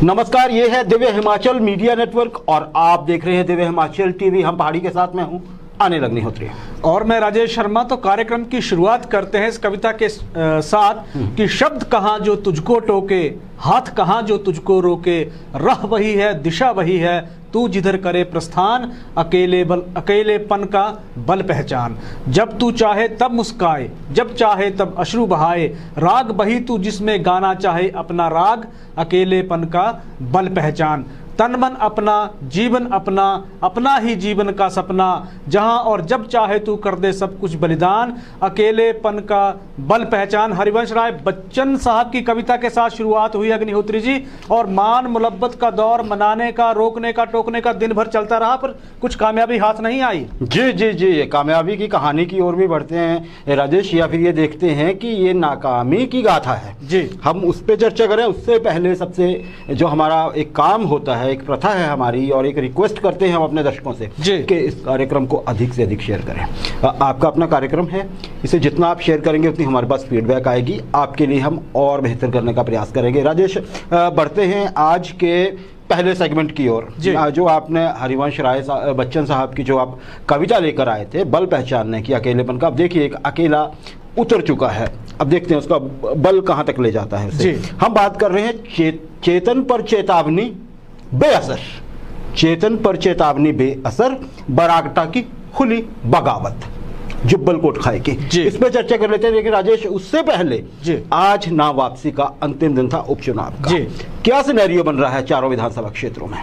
नमस्कार, ये है दिव्य हिमाचल मीडिया नेटवर्क और आप देख रहे हैं दिव्य हिमाचल टीवी। हम पहाड़ी के साथ में हूं अनिल अग्निहोत्री और मैं राजेश शर्मा। तो कार्यक्रम की शुरुआत करते हैं इस कविता के साथ कि शब्द कहाँ जो तुझको टोके, हाथ कहाँ जो तुझको रोके, राह वही है दिशा वही है, तू जिधर करे प्रस्थान, अकेलेपन का बल पहचान। जब तू चाहे तब मुस्काए, जब चाहे तब अश्रु बहाए, राग बही तू जिसमें गाना चाहे अपना राग, अकेलेपन का बल पहचान। तन मन अपना, जीवन अपना, अपना ही जीवन का सपना, जहां और जब चाहे तू कर दे सब कुछ बलिदान, अकेलेपन का बल पहचान। हरिवंश राय बच्चन साहब की कविता के साथ शुरुआत हुई अग्निहोत्री जी, और मान मुलब्बत का दौर मनाने का, रोकने का, टोकने का दिन भर चलता रहा, पर कुछ कामयाबी हाथ नहीं आई। जी जी जी, कामयाबी की कहानी की ओर भी बढ़ते हैं राजेश, या फिर ये देखते हैं कि ये नाकामी की गाथा है जी। हम उस पर चर्चा करें उससे पहले सबसे जो हमारा एक काम होता है, एक प्रथा है हमारी, और एक रिक्वेस्ट करते हैं हम अपने दर्शकों से कि इस कार्यक्रम को अधिक से अधिक शेयर करें। आपका अपना कार्यक्रम है, इसे जितना आप शेयर करेंगे उतनी हमारे पास फीडबैक आएगी, आपके लिए हम और बेहतर करने का प्रयास करेंगे। राजेश, बढ़ते हैं आज के पहले सेगमेंट की ओर, जो आपने हरिवंश राय बच्चन साहब की जो आप कविता लेकर आए थे, बल पहचानने की, अकेलेपन का। अब देखिए, एक अकेला उतर चुका है, अब देखते हैं उसका बल कहाँ तक ले जाता है उसे। हम बात कर रहे हैं चेतन पर चेतावनी बेअसर, चेतन पर चेतावनी बेअसर, बरागटा की खुली बगावत, जुब्बल कोट खाए की। इस पर चर्चा कर लेते हैं, लेकिन राजेश उससे पहले आज नाम वापसी का अंतिम दिन था उपचुनाव का। क्या सिनेरियो बन रहा है चारों विधानसभा क्षेत्रों में?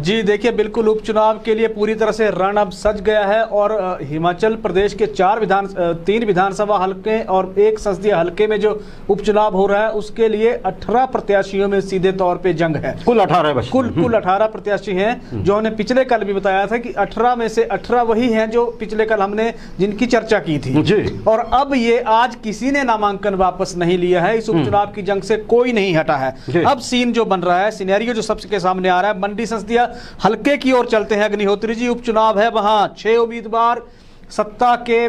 जी देखिए, बिल्कुल उपचुनाव के लिए पूरी तरह से रण अब सज गया है, और हिमाचल प्रदेश के 3 विधानसभा हलके और 1 संसदीय हलके में जो उपचुनाव हो रहा है उसके लिए 18 प्रत्याशियों में सीधे तौर पे जंग है। कुल 18 कुल 18 प्रत्याशी हैं, जो हमने पिछले कल भी बताया था कि 18 में से 18 वही हैं जो पिछले कल हमने जिनकी चर्चा की थी जी। और अब ये आज किसी ने नामांकन वापस नहीं लिया है, इस उपचुनाव की जंग से कोई नहीं हटा है। अब सीन जो बन रहा है, सिनेरियो जो सबके सामने आ रहा है, मंडी संसदीय हलके की ओर चलते हैं अग्निहोत्री जी। उपचुनाव है, वहां 6 उम्मीदवार सत्ता के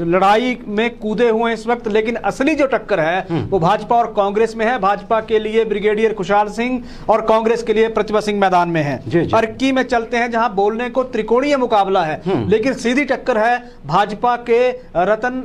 लड़ाई में कूदे हुए इस वक्त, लेकिन असली जो टक्कर है वो भाजपा और कांग्रेस में है। भाजपा के लिए ब्रिगेडियर खुशहाल सिंह और कांग्रेस के लिए प्रतिभा सिंह मैदान में है। अर्की में चलते हैं, जहां बोलने को त्रिकोणीय मुकाबला है, लेकिन सीधी टक्कर है भाजपा के रतन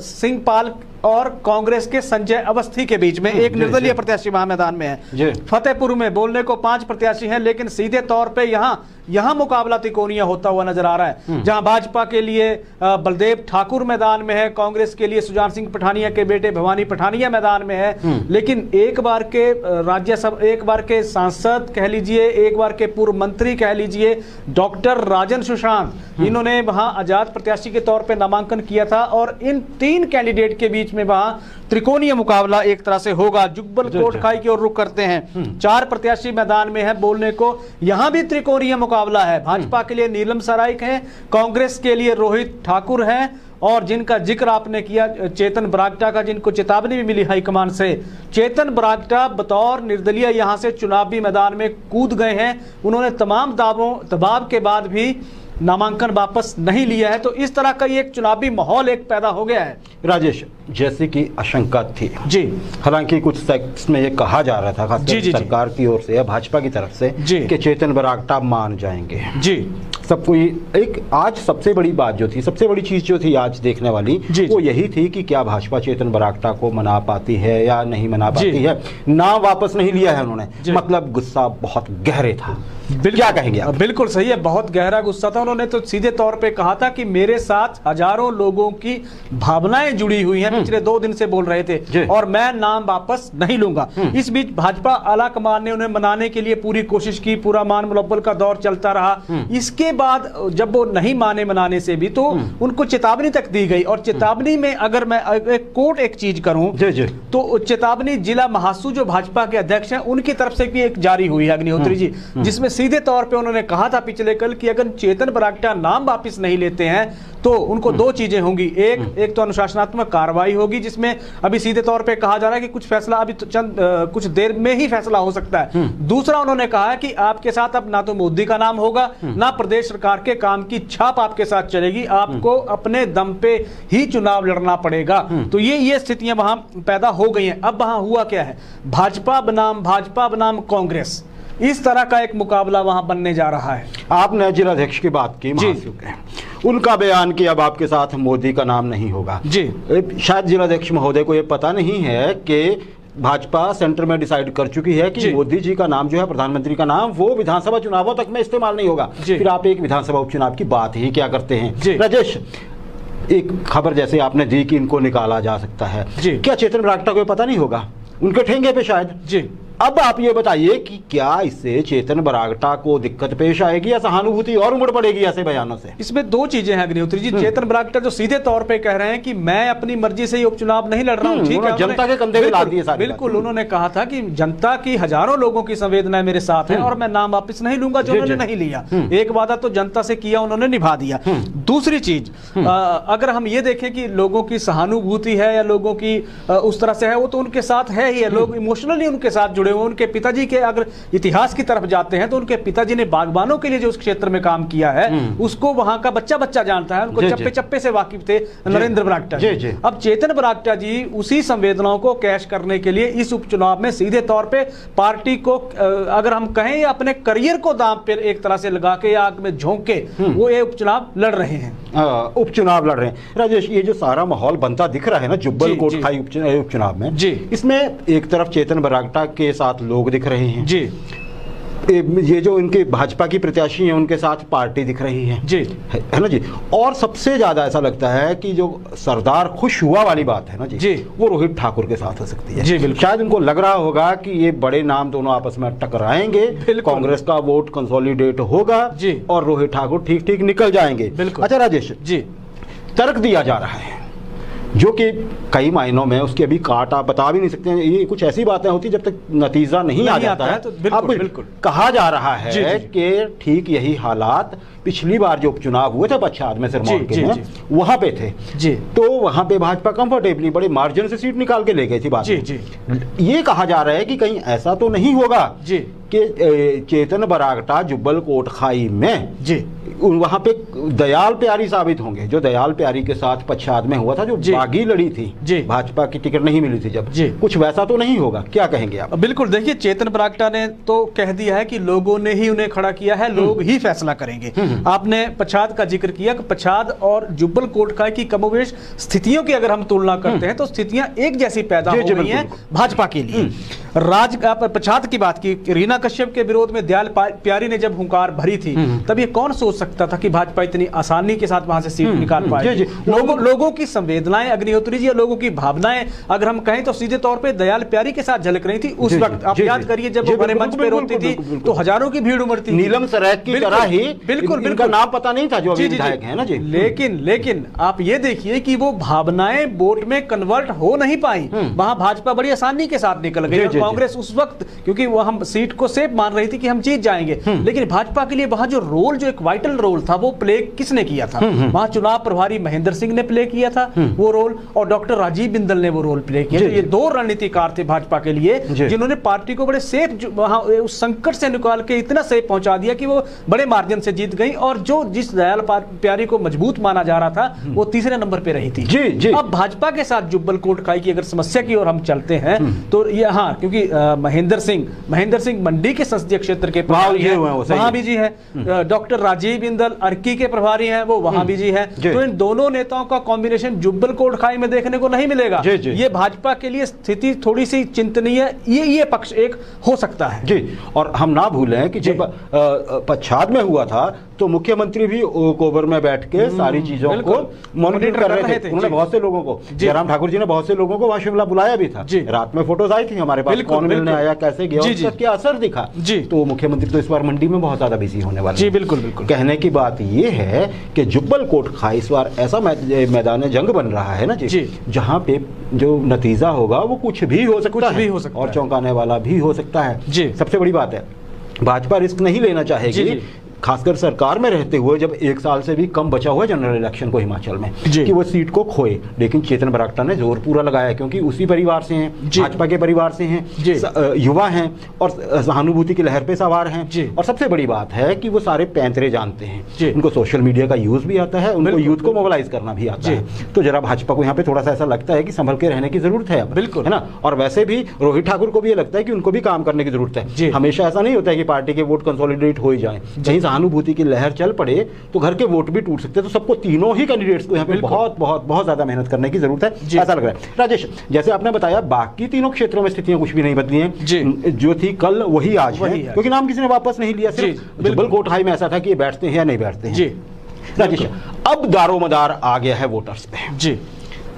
सिंह पाल और कांग्रेस के संजय अवस्थी के बीच में। एक निर्दलीय प्रत्याशी वहां मैदान में है। फतेहपुर में बोलने को 5 प्रत्याशी हैं, लेकिन सीधे तौर पे यहां मुकाबला त्रिकोणीय होता हुआ नजर आ रहा है, जहां भाजपा के लिए बलदेव ठाकुर मैदान में है, कांग्रेस के लिए सुजान सिंह पठानिया के बेटे भवानी पठानिया मैदान में है। लेकिन एक बार के राज्यसभा, एक बार के सांसद कह लीजिए, एक बार के पूर्व मंत्री कह लीजिए, डॉक्टर राजन सुशांत, इन्होंने वहां आजाद प्रत्याशी के तौर पर नामांकन किया था, और इन 3 कैंडिडेट के बीच में वहां त्रिकोणीय मुकाबला एक तरह से होगा। जुब्बल कोटखाई की ओर रुख करते हैं, 4 प्रत्याशी मैदान में है बोलने को, यहां भी त्रिकोणीय मुकाबला है। भाजपा के लिए नीलम सराइक है, कांग्रेस के लिए रोहित ठाकुर है, और जिनका जिक्र आपने किया चेतन बरागटा का, जिनको चेतावनी भी मिली हाईकमान से। चेतन बरागटा बतौर निर्दलीय यहां से चुनावी मैदान में कूद गए हैं, उन्होंने तमाम दबाव के बाद भी नामांकन वापस नहीं लिया है। तो इस तरह का ये एक चुनावी माहौल एक पैदा हो गया है। राजेश, जैसे कि आशंका थी जी, हालांकि कुछ सेक्ट्स में ये कहा जा रहा था, खासकर सरकार की ओर से या भाजपा की तरफ से, कि चेतन बरागटा मान जाएंगे जी। सब कोई एक आज सबसे बड़ी बात जो थी, सबसे बड़ी चीज जो थी आज देखने वाली, वो यही थी कि क्या भाजपा चेतन बरागटा को मना पाती है या नहीं मना पाती है। नाम वापस नहीं लिया है उन्होंने, मतलब गुस्सा बहुत गहरे था। क्या कहेंगे आप? बिल्कुल सही है, बहुत गहरा गुस्सा था। उन्होंने तो सीधे तौर पे कहा था कि मेरे साथ हजारों लोगों की भावनाएं जुड़ी हुई हैं, पिछले 2 दिन से बोल रहे थे, और मैं नाम वापस नहीं लूंगा। इस बीच भाजपा आला कमान ने उन्हें मनाने के लिए पूरी कोशिश की, पूरा मान मुलब्बल का दौर चलता रहा। इसके बाद जब वो नहीं माने मनाने से भी तो उनको चेतावनी तक दी गई, और चेतावनी में अगर मैं एक चीज करूं तो चेतावनी जिला महासू जो भाजपा के अध्यक्ष हैं उनकी तरफ से भी एक जारी हुई है अग्निहोत्री जी, जिसमें सीधे तौर पे उन्होंने कहा था पिछले कल कि अगर चेतन बरागटा नाम वापस नहीं लेते हैं तो उनको दो चीजें होंगी, एक तो अनुशासनात्मक कार्रवाई होगी, जिसमें अभी सीधे तौर पे कहा जा रहा है कि कुछ फैसला अभी तो कुछ देर में ही फैसला हो सकता है। दूसरा उन्होंने कहा है कि आपके साथ अब ना तो मोदी का नाम होगा ना प्रदेश सरकार के काम की छाप आपके साथ चलेगी, आपको अपने दम पे ही चुनाव लड़ना पड़ेगा। तो ये स्थितियां वहां पैदा हो गई हैं। अब वहां हुआ क्या है, भाजपा बनाम कांग्रेस, इस तरह का एक मुकाबला वहां बनने जा रहा है। आपने जिलाध्यक्ष की बात की, उनका बयान कि अब आपके साथ मोदी का नाम नहीं होगा जी। शायद जिलाध्यक्ष महोदय को यह पता नहीं है कि भाजपा सेंटर में डिसाइड कर चुकी है कि मोदी जी का नाम जो है, प्रधानमंत्री का नाम, वो विधानसभा चुनावों तक में इस्तेमाल नहीं होगा। फिर आप एक विधानसभा उपचुनाव की बात ही क्या करते हैं। राजेश, एक खबर जैसे आपने दी कि इनको निकाला जा सकता है, क्या चेतन बरागटा को पता नहीं होगा? उनके ठेंगे पे शायद जी। अब आप ये बताइए कि क्या इससे चेतन बरागटा को दिक्कत पेश आएगी या सहानुभूति और उमड़ पड़ेगी ऐसे बयानों से? इसमें दो चीजें हैं अग्निहोत्री जी। चेतन बरागटा जो सीधे तौर पे कह रहे हैं कि मैं अपनी मर्जी से ये उपचुनाव नहीं लड़ रहा हूं, ठीक है, जनता के कंधे पे ला दिए सारी। बिल्कुल, उन्होंने कहा था कि जनता की हजारों लोगों की संवेदनाएं मेरे साथ है और मैं नाम वापस नहीं लूंगा, जो उन्होंने नहीं लिया। एक वादा तो जनता से किया, उन्होंने निभा दिया। दूसरी चीज, अगर हम ये देखें कि लोगों की सहानुभूति है या लोगों की उस तरह से है, वो तो उनके साथ है ही है, लोग इमोशनली उनके साथ जुड़े हुए। उनके पिताजी के अगर इतिहास की तरफ जाते हैं तो उनके पिताजी ने बागबानों के लिए जो उस क्षेत्र में काम किया है उसको वहां का बच्चा बच्चा जानता है, उनको चप्पे चप्पे से वाकिफ थे नरेंद्र बरागटा जी। अब चेतन बरागटा जी उसी संवेदनाओं को कैश करने के लिए इस उपचुनाव में सीधे तौर पे पार्टी को, अगर हम कहें, अपने करियर को दांव पर एक तरह से लगा के या आग में झोंक के वो ये उपचुनाव लड़ रहे हैं। उपचुनाव लड़ रहे हैं। राजेश, ये जो सारा माहौल बनता दिख रहा है ना जुब्बल कोटखाई उपचुनाव में जी, इसमें एक तरफ चेतन बरागटा के साथ लोग दिख रहे हैं जी, ये जो इनके भाजपा की प्रत्याशी हैं उनके साथ पार्टी दिख रही है जी, है ना जी। और सबसे ज्यादा ऐसा लगता है कि जो सरदार खुश हुआ वाली बात है ना जी, वो रोहित ठाकुर के साथ हो सकती है जी। शायद उनको लग रहा होगा कि ये बड़े नाम दोनों आपस में टकराएंगे, कांग्रेस का वोट कंसोलिडेट होगा जी और रोहित ठाकुर ठीक ठीक निकल जाएंगे। अच्छा राजेश जी, तर्क दिया जा रहा है जो कि कई मायनों में उसके अभी काट आप बता भी नहीं सकते हैं। ये कुछ ऐसी बातें होती जब तक नतीजा नहीं आ जाता है। तो बिल्कुल कहा जा रहा है कि ठीक यही हालात पिछली बार जो उपचुनाव हुए थे पच्छाद में सिरमौर के में, वहां पे थे जी। तो वहां पे भाजपा कंफर्टेबली बड़े मार्जिन से सीट निकाल के ले गई थी बात जी, जी। ये कहा जा रहा है कि कहीं ऐसा तो नहीं होगा जी कि चेतन बरागटा जुब्बल कोटखाई में जी वहां पे दयाल प्यारी साबित होंगे, जो दयाल प्यारी के साथ पच्छाद में हुआ था, जो बागी लड़ी थी, भाजपा की टिकट नहीं मिली थी जब, कुछ वैसा तो नहीं होगा। क्या कहेंगे आप? बिल्कुल, देखिए चेतन बरागटा ने तो कह दिया है कि लोगों ने ही उन्हें खड़ा किया है, लोग ही फैसला करेंगे। आपने पच्छाद का जिक्र किया कि पच्छाद और जुब्बल कोटखाई की कमोबेश स्थितियों की अगर हम तुलना करते हैं तो स्थितियां एक जैसी पैदा हो गई हैं भाजपा के लिए। पच्छाद की बात की, रीना कश्यप के विरोध में दयाल प्यारी ने जब हुंकार भरी थी तब ये कौन सोच सकता था कि भाजपा इतनी आसानी के साथ वहां से सीट निकाल पाएगी। लोगों की संवेदनाएं अग्निहोत्री जी, लोगों की भावनाएं अगर हम कहें तो सीधे तौर पे दयाल प्यारी के साथ झलक रही थी उस वक्त। आप याद करिए जब वो बड़े मंच पे रोती थी तो हजारों की भीड़ उमड़ती थी। नीलम सराय की तरह ही बिल्कुल इनका नाम पता नहीं था जो अभी विधायक है ना जी। लेकिन आप ये देखिए कि वो भावनाएं वोट में कन्वर्ट हो नहीं पाई, वहां भाजपा बड़ी आसानी के साथ निकल गई। कांग्रेस उस वक्त, क्योंकि वो हम सीट को सेफ मान रही थी कि हम जीत जाएंगे, लेकिन भाजपा के लिए वहां जो रोल, जो एक वाइटल रोल था, वो प्ले किसने किया था? वहां चुनाव प्रभारी महेंद्र सिंह ने प्ले किया था वो रोल, और डॉक्टर राजीव बिंदल ने वो रोल प्ले किया। ये दो रणनीतिकार थे भाजपा के लिए जिन्होंने पार्टी को बड़े सेफ, वहां उस संकट से निकाल के इतना सेफ पहुंचा दिया कि वो बड़े मार्जिन से जीत गई। और जो जिस दयाल प्यारी को मजबूत माना जा रहा था वो तीसरे नंबर पे रही थी जी। अब भाजपा के साथ जुब्बल कोटखाई की अगर समस्या की ओर हम चलते हैं तो ये, हाँ, क्योंकि महेंद्र सिंह मंडी के संसदीय क्षेत्र के प्रभारी हैं, वहां भी जी है। डॉक्टर राजीव बिंदल अर्की के प्रभारी हैं, वो वहां भी जी है। तो इन दोनों नेताओं का कॉम्बिनेशन जुब्बल कोटखाई में देखने को नहीं मिलेगा। ये भाजपा के लिए स्थिति थोड़ी सी चिंतनीय, ये पक्ष एक हो सकता है जी। और हम ना भूलें कि जब पच्छाद में हुआ था तो मुख्यमंत्री भी ओवर में बैठ के सारी चीजों को मॉनिटर कर रहे थे। उन्होंने बहुत से लोगों को, जयराम ठाकुर जी ने बहुत से लोगों को वहां शिमला बुलाया भी था। रात में फोटोज आई थी हमारे पास, कौन मिलने आया, कैसे गया, उसका क्या असर दिखा। तो मुख्यमंत्री तो इस बार मंडी में बहुत ज्यादा बिजी होने वाले। जी बिल्कुल। कहने की बात ये है कि जुब्बल कोटखाई इस बार ऐसा मैदान जंग बन रहा है ना जी, जहाँ पे जो नतीजा होगा वो कुछ भी हो सकता है और चौंकाने वाला भी हो सकता है जी। सबसे बड़ी बात है, भाजपा रिस्क नहीं लेना चाहेगी, खासकर सरकार में रहते हुए, जब 1 साल से भी कम बचा हुआ जनरल इलेक्शन को हिमाचल में, कि वो सीट को खोए। लेकिन चेतन बरागटा ने जोर पूरा लगाया, क्योंकि उसी परिवार से हैं, भाजपा के परिवार से हैं, युवा हैं और सहानुभूति की लहर पे सवार हैं। और सबसे बड़ी बात है कि वो सारे पैंतरे जानते हैं, उनको सोशल मीडिया का यूज भी आता है, उनको यूथ को मोबिलाइज करना भी आता है। तो जरा भाजपा को यहाँ पे थोड़ा सा ऐसा लगता है कि संभल के रहने की जरूरत है, बिल्कुल, है ना। और वैसे भी रोहित ठाकुर को भी ये लगता है कि उनको भी काम करने की जरूरत है। हमेशा ऐसा नहीं होता है कि पार्टी के वोट कंसोलिडेट हो ही जाए, कहीं सहानुभूति की लहर चल पड़े तो घर के वोट भी टूट सकते हैं। तो सबको, तीनों ही कैंडिडेट्स को यहाँ पे बहुत बहुत बहुत ज्यादा मेहनत करने की जरूरत है, ऐसा लग रहा है। राजेश, जैसे आपने बताया, बाकी तीनों क्षेत्रों में स्थितियां कुछ भी नहीं बदली हैं, जो थी कल वही आज है, क्योंकि नाम किसी ने वापस नहीं लिया। सिर्फ जुब्बल कोटखाई में ऐसा था कि ये बैठते हैं या नहीं बैठते हैं। राजेश, अब दारोमदार आ गया है वोटर्स पे जी,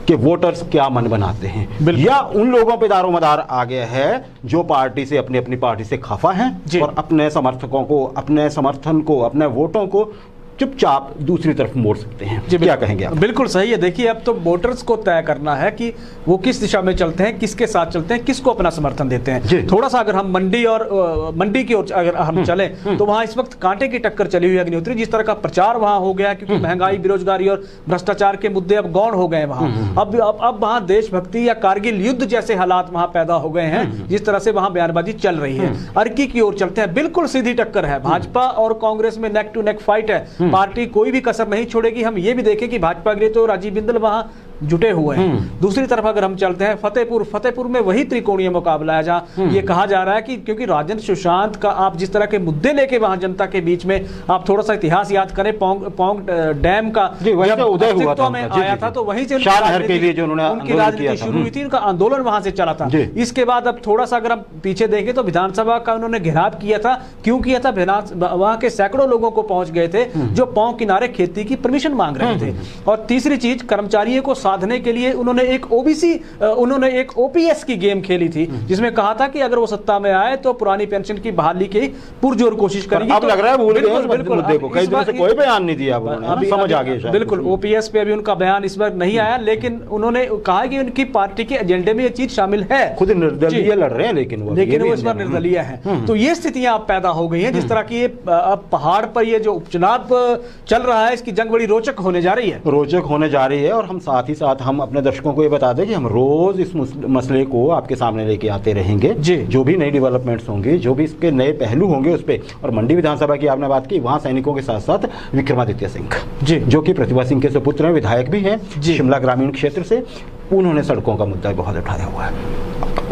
कि वोटर्स क्या मन बनाते हैं, या उन लोगों पे दारोमदार आ गया है जो पार्टी से, अपनी पार्टी से खफा हैं और अपने समर्थकों को, अपने समर्थन को, अपने वोटों को चुपचाप दूसरी तरफ मोड़ सकते हैं। जी, क्या कहेंगे आप? बिल्कुल सही है। देखिए, अब तो वोटर्स को तय करना है कि वो किस दिशा में चलते हैं, किसके साथ चलते हैं, किसको अपना समर्थन देते हैं। थोड़ा सा अगर हम मंडी की ओर अगर हम चले तो वहां इस वक्त कांटे की टक्कर चली हुई है अग्निहोत्री। जिस तरह का प्रचार वहां हो गया, क्योंकि महंगाई, बेरोजगारी और भ्रष्टाचार के मुद्दे अब गौण हो गए वहां। अब वहां देशभक्ति या कारगिल युद्ध जैसे हालात वहां पैदा हो गए हैं, जिस तरह से वहां बयानबाजी चल रही है। अर्की की ओर चलते हैं, बिल्कुल सीधी टक्कर है, भाजपा और कांग्रेस में नेक टू नेक फाइट है। पार्टी कोई भी कसर नहीं छोड़ेगी। हम ये भी देखें कि भाजपा के लिए तो राजीव बिंदल वहां जुटे हुए हैं। दूसरी तरफ अगर हम चलते हैं फतेहपुर में वही त्रिकोणीय मुकाबला है, जहां ये कहा जा रहा है कि क्योंकि राजेंद्र सुशांत का आप जिस तरह के मुद्दे लेके वहां जनता के बीच में, आप थोड़ा सा इतिहास याद करें, पोंग डैम का उदय हुआ था, आया था, तो वहीं से उनकी राजनीति शुरू हुई थी, उनका आंदोलन वहां से चला था। इसके बाद अब थोड़ा सा अगर हम पीछे देखें तो विधानसभा का उन्होंने घेराव किया था। क्यों किया था? वहां के सैकड़ों लोगों को पहुंच गए थे जो पोंग किनारे खेती की परमिशन मांग रहे थे। और तीसरी चीज, कर्मचारियों को साधने के लिए उन्होंने एक ओपीएस की गेम खेली थी, जिसमें कहा था कि अगर वो सत्ता में आए तो पुरानी पेंशन की बहाली की पुरजोर कोशिश करेंगे। अब लग रहा है भूल गए उस मुद्दे को, कई दिनों से कोई बयान नहीं दिया उन्होंने, समझ आ गया। बिल्कुल, ओपीएस पे अभी उनका बयान इस बार नहीं आया, लेकिन उन्होंने कहा कि उनकी पार्टी के एजेंडे में ये चीज शामिल है। खुद निर्दलीय लड़ रहे हैं, लेकिन वो इस बार निर्दलीय है। तो ये स्थितियां अब पैदा हो गई हैं। जिस तरह की अब पहाड़ पर ये जो उपचुनाव चल रहा है, इसकी जंग बड़ी रोचक होने जा रही है। और हम साथ ही साथ हम अपने दर्शकों को ये बता दें कि हम रोज इस मसले को आपके सामने लेके आते रहेंगे। जो भी नई डेवलपमेंट्स होंगे, जो भी इसके नए पहलू होंगे उस पर। और मंडी विधानसभा की आपने बात की, वहां सैनिकों के साथ साथ विक्रमादित्य सिंह जो कि प्रतिभा सिंह के सुपुत्र हैं, विधायक भी हैं शिमला ग्रामीण क्षेत्र से, उन्होंने सड़कों का मुद्दा बहुत उठाया हुआ है।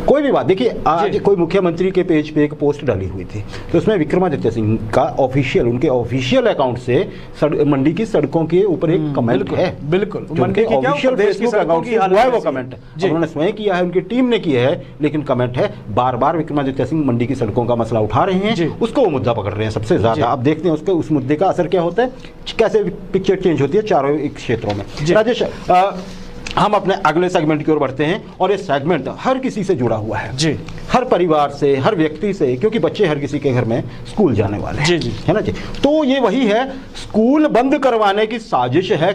कोई भी बात देखिए, आज कोई मुख्यमंत्री के पेज पे एक पोस्ट डाली हुई थी, तो उसमें विक्रमादित्य सिंह का उनके ऑफिशियल अकाउंट से मंडी की सड़कों के ऊपर एक कमेंट है। बिल्कुल, उनके ऑफिशियल फेसबुक अकाउंट से हुआ है वो कमेंट, उन्होंने स्वयं किया है, उनकी टीम ने किया है, लेकिन कमेंट है। बार बार विक्रमादित्य सिंह मंडी की सड़कों का मसला उठा रहे हैं, उसको वो मुद्दा पकड़ रहे हैं सबसे ज्यादा। अब देखते हैं उसके उस मुद्दे का असर क्या होता है, कैसे पिक्चर चेंज होती है चारों क्षेत्रों में। राजेश, हम अपने अगले सेगमेंट की ओर बढ़ते हैं, और ये सेगमेंट हर किसी से जुड़ा हुआ है जी, हर परिवार से, हर व्यक्ति से, क्योंकि बच्चे हर किसी के घर में स्कूल जाने वाले हैं, है ना जी। तो ये वही है, स्कूल बंद करवाने की साजिश है